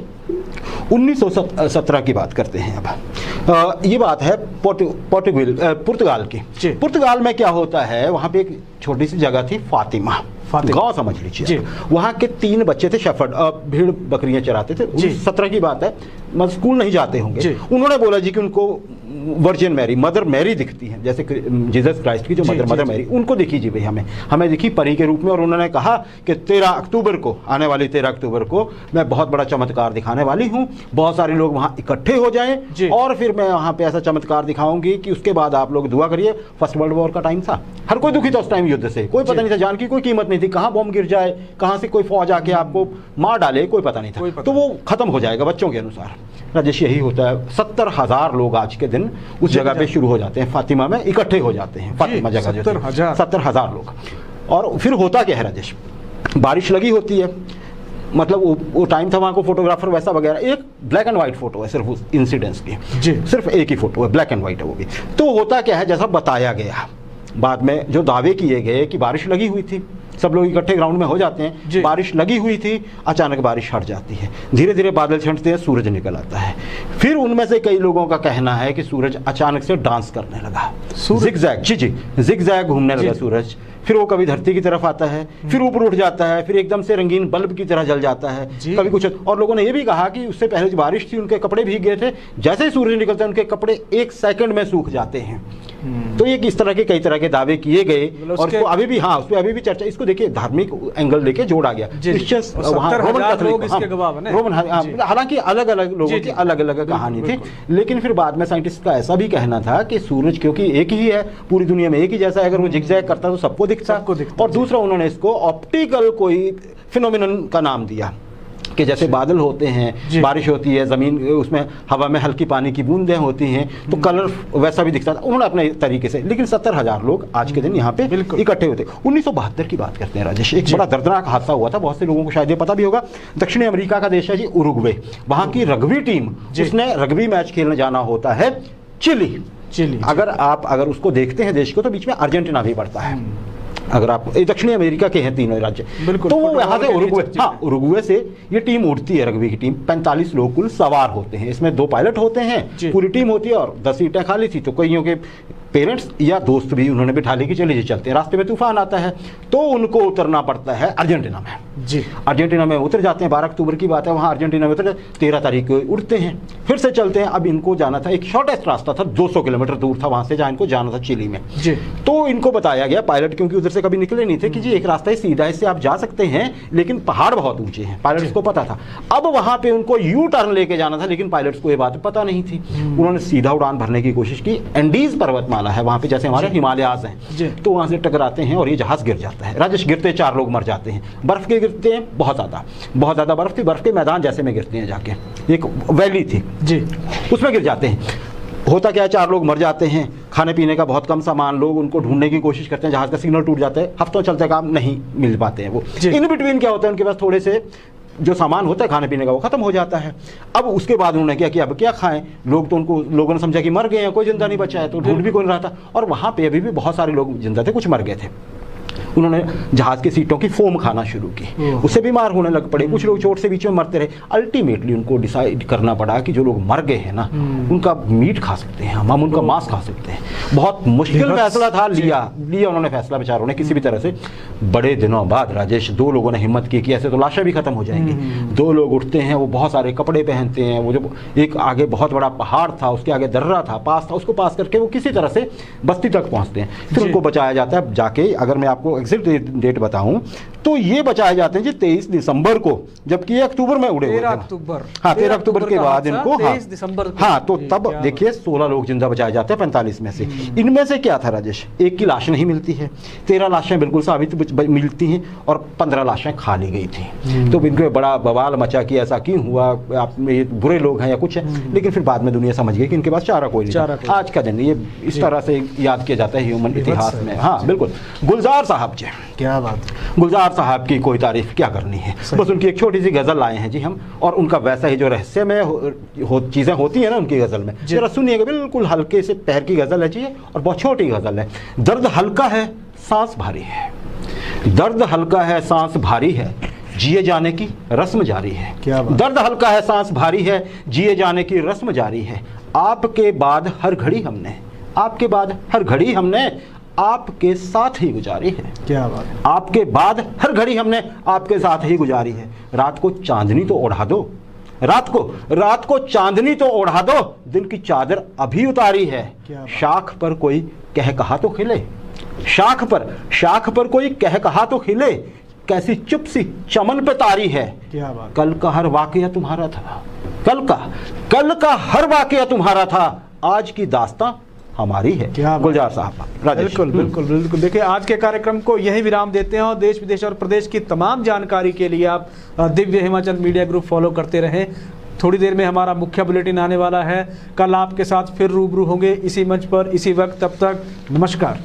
1917 की बात करते हैं अब। ये बात है पुर्तगाल की। पुर्तगाल में क्या होता है, वहाँ पे एक छोटी सी जगह थी, फातिमा गांव समझ लीजिए। वहाँ के 3 बच्चे थे, शेफर्ड, भेड़ बकरियां चराते थे। 17 की बात है, मतलब स्कूल नहीं जाते होंगे। उन्होंने बोला जी कि उनको वर्जिन मैरी, मदर मैरी दिखती है, जैसे जीसस क्राइस्ट की जो मदर मैरी, उनको दिखी जी भाई, हमें दिखी परी के रूप में। और उन्होंने कहा कि 13 अक्टूबर को, आने वाली 13 अक्टूबर को मैं बहुत बड़ा चमत्कार दिखाने वाली हूँ, बहुत सारे लोग वहाँ इकट्ठे हो जाएं और फिर मैं वहाँ पे ऐसा चमत्कार दिखाऊंगी कि उसके बाद आप लोग दुआ करिए। फर्स्ट वर्ल्ड वॉर का टाइम था, हर कोई दुखी था उस टाइम युद्ध से, कोई पता नहीं था, जान की कोई कीमत नहीं थी, कहाँ बॉम्ब गिर जाए, कहाँ से कोई फौज आके आपको मार डाले, कोई पता नहीं था। तो वो खत्म हो जाएगा बच्चों के अनुसार। राजेश यही होता है, 70,000 लोग आज के दिन उस जगह पे शुरू हो जाते हैं, फातिमा में इकट्ठे हो जाते हैं। फातिमा जगह जो 70,000 लोग। और फिर होता क्या है राजेश, बारिश लगी होती है, मतलब वो टाइम था, वहाँ को फोटोग्राफर वैसा वगैरह, एक ब्लैक एंड व्हाइट फोटो है सिर्फ उस इंसिडेंट्स की, सिर्फ एक ही फोटो है, ब्लैक एंड व्हाइट है वो भी। तो होता क्या है, जैसा बताया गया, बाद में जो दावे किए गए कि बारिश लगी हुई थी, सब लोग इकट्ठे ग्राउंड में हो जाते हैं, बारिश लगी हुई थी, अचानक बारिश हट जाती है, धीरे धीरे बादल छंटते हैं, सूरज निकल आता है। फिर उनमें से कई लोगों का कहना है कि सूरज अचानक से डांस करने लगा, जिगजैग, जी जिगजैग घूमने लगा सूरज। फिर वो कभी धरती की तरफ आता है, फिर ऊपर उठ जाता है, फिर एकदम से रंगीन बल्ब की तरह जल जाता है, कभी कुछ। और लोगों ने ये भी कहा कि उससे पहले जो बारिश थी उनके कपड़े भीग गए थे, जैसे ही सूरज निकलता है उनके कपड़े 1 सेकंड में सूख जाते हैं। तो ये इस तरह के कई तरह के दावे किए गए और उसको अभी भी, हाँ, उसपे अभी भी चर्चा, इसको देखिए धार्मिक एंगल लेके जोड़ा गया। रोमन, हालांकि अलग अलग लोगों की अलग अलग कहानी थी, लेकिन फिर बाद में साइंटिस्ट का ऐसा भी कहना था कि सूरज क्योंकि एक ही है, पूरी दुनिया में एक ही जैसा है, अगर वो जिगजैग करता तो सबको दिखता। और दूसरा उन्होंने इसको ऑप्टिकल कोई फिनोमिनन का नाम दिया कि जैसे बादल होते हैं, बारिश होती है, ज़मीन उसमें हवा में हल्की पानी की बूंदें होती हैं, तो कलर वैसा भी दिखता था उन्होंने अपने तरीके से। लेकिन 70,000 लोग आज के दिन यहाँ पे इकट्ठे होते। 1972 की बात करते हैं राजेश, एक बड़ा दर्दनाक हादसा हुआ था, बहुत से लोगों को शायद ये पता भी होगा। दक्षिणी अमेरिका का देश है जी उरुग्वे, वहाँ की रग्बी टीम जिसने रग्बी मैच खेलने जाना होता है चिली। अगर उसको देखते हैं देश को, तो बीच में अर्जेंटीना भी पड़ता है। अगर आप दक्षिणी अमेरिका के हैं तीनों राज्य, तो वो यहाँ से उरुग्वे, हाँ, उरुग्वे से ये टीम उड़ती है, रग्बी की टीम। 45 लोग कुल सवार होते हैं, इसमें 2 पायलट होते हैं, पूरी टीम होती है और 10 सीटें खाली थी। तो कईयों के पेरेंट्स या दोस्त भी उन्होंने बिठा ली कि चलिए चलते हैं। रास्ते में तूफान आता है तो उनको उतरना पड़ता है अर्जेंटीना में। जी, अर्जेंटीना में उतर जाते हैं, 12 अक्टूबर की बात है, वहाँ अर्जेंटीना में उतर 13 तारीख को उड़ते हैं, फिर से चलते हैं। अब इनको जाना था, एक शॉर्टेस्ट रास्ता था, 200 किलोमीटर दूर था वहाँ से, जहाँ इनको जाना था चिली में। जी, तो इनको बताया गया, पायलट क्योंकि उधर से कभी निकले नहीं थे, कि जी एक रास्ता है सीधा, इससे आप जा सकते हैं, लेकिन पहाड़ बहुत ऊंचे हैं। पायलट्स को पता था। अब वहाँ पे उनको यू टर्न लेके जाना था, लेकिन पायलट्स को ये बात पता नहीं थी। उन्होंने सीधा उड़ान भरने की कोशिश की। एंडीज पर्वतमाला है वहाँ पे, जैसे हमारे हिमालयाज हैं, तो वहाँ से टकराते हैं और ये जहाज गिर जाता है। राजेश, गिरते 4 लोग मर जाते हैं। बर्फ के गिरते हैं, बहुत ज़्यादा बर्फ थी, बर्फ के मैदान जैसे में गिरते हैं, जाके एक वैली थी जी, उसमें गिर जाते हैं। होता क्या है, 4 लोग मर जाते हैं, खाने पीने का बहुत कम सामान, लोग उनको ढूंढने की कोशिश करते हैं, जहाज का सिग्नल टूट जाता है, हफ्तों चलते काम नहीं मिल पाते हैं वो। इन बिटवीन क्या होता है, उनके पास थोड़े से जो सामान होता है खाने पीने का वो खत्म हो जाता है। अब उसके बाद उन्होंने क्या किया, अब क्या खाएं, लोगों ने समझा कि मर गए हैं, कोई जिंदा नहीं बचा है, तो ढूंढ भी कोई नहीं रहा था। और वहाँ पे अभी भी बहुत सारे लोग जिंदा थे, कुछ मर गए थे। उन्होंने जहाज की सीटों की फोम खाना शुरू की, उससे बीमार होने लग पड़े, कुछ लोग चोट से बीच में मरते रहे। अल्टीमेटली उनको डिसाइड करना पड़ा कि जो लोग मर गए हैं ना, उनका मीट खा सकते हैं हम उनका मांस खा सकते हैं। बहुत मुश्किल फैसला था, लिया उन्होंने फैसला, बेचारों ने किसी भी तरह से। बड़े दिनों बाद राजेश 2 लोगों ने हिम्मत की कि ऐसे तो लाशें भी खत्म हो जाएंगी। 2 लोग उठते हैं, वो बहुत सारे कपड़े पहनते हैं, वो जो एक आगे बहुत बड़ा पहाड़ था, उसके आगे दर्रा था, पास था, उसको पास करके वो किसी तरह से बस्ती तक पहुंचते हैं। फिर उनको बचाया जाता है जाके। अगर मैं आपको एग्जैक्ट डेट बताऊं तो ये बचाए जाते हैं जी 23 दिसंबर को, जबकि ये अक्टूबर में उड़े हुए थे। 13 अक्टूबर के बाद इनको, 23 दिसंबर, हाँ, तो तब देखिए 16 लोग जिंदा बचाए जाते हैं 45 में से। इनमें से क्या था राजेश, एक की लाश नहीं मिलती है, 13 लाशें बिल्कुल साबित मिलती हैं और 15 लाशें खा ली गई थी। तो इनको बड़ा बवाल मचा कि ऐसा क्यों हुआ, आप ये बुरे लोग हैं या कुछ है। लेकिन फिर बाद में दुनिया समझ गई कि इनके पास चारा कोई नहीं। आज का दिन ये इस तरह से याद किया जाता है ह्यूमन इतिहास में। हाँ बिल्कुल। गुलजार साहब जी, क्या बात, गुलजार साहब की कोई तारीफ क्या करनी है, बस उनकी एक छोटी सी गजल लाए हैं जी हम, और उनका वैसा ही जो रहस्य में चीजें होती है ना उनकी गजल में, जरा सुनिएगा। बिल्कुल हल्के से पैर की गजल है जी, और बहुत छोटी गजल है। दर्द हल्का है, सांस भारी है, दर्द हल्का है, सांस भारी है, जिए जाने की रस्म जारी है। क्या बात। दर्द हल्का है, सांस भारी है, जिए जाने की रस्म जारी है। आपके बाद हर घड़ी हमने, आपके बाद हर घड़ी हमने आपके साथ ही गुजारी है। क्या बात। आपके बाद हर घड़ी हमने आपके साथ ही गुजारी है। रात को चांदनी तो ओढ़ा दो, रात को चांदनी तो ओढ़ा दो, दिन की चादर अभी उतारी है। शाख पर कोई कह कहा तो खिले, शाख पर कोई कह कहा तो खिले, कैसी चुप सी चमन पे तारी है। क्या बात। कल का हर वाकया तुम्हारा था, कल का हर वाकया तुम्हारा था, आज की दास्तां हमारी है। क्या गुलजार साहब। बिल्कुल बिल्कुल बिल्कुल। देखिए आज के कार्यक्रम को यही विराम देते हैं, और देश विदेश और प्रदेश की तमाम जानकारी के लिए आप Divya Himachal media group follow करते रहें। थोड़ी देर में हमारा मुख्य बुलेटिन आने वाला है। कल आपके साथ फिर रूबरू होंगे इसी मंच पर, इसी वक्त। तब तक नमस्कार।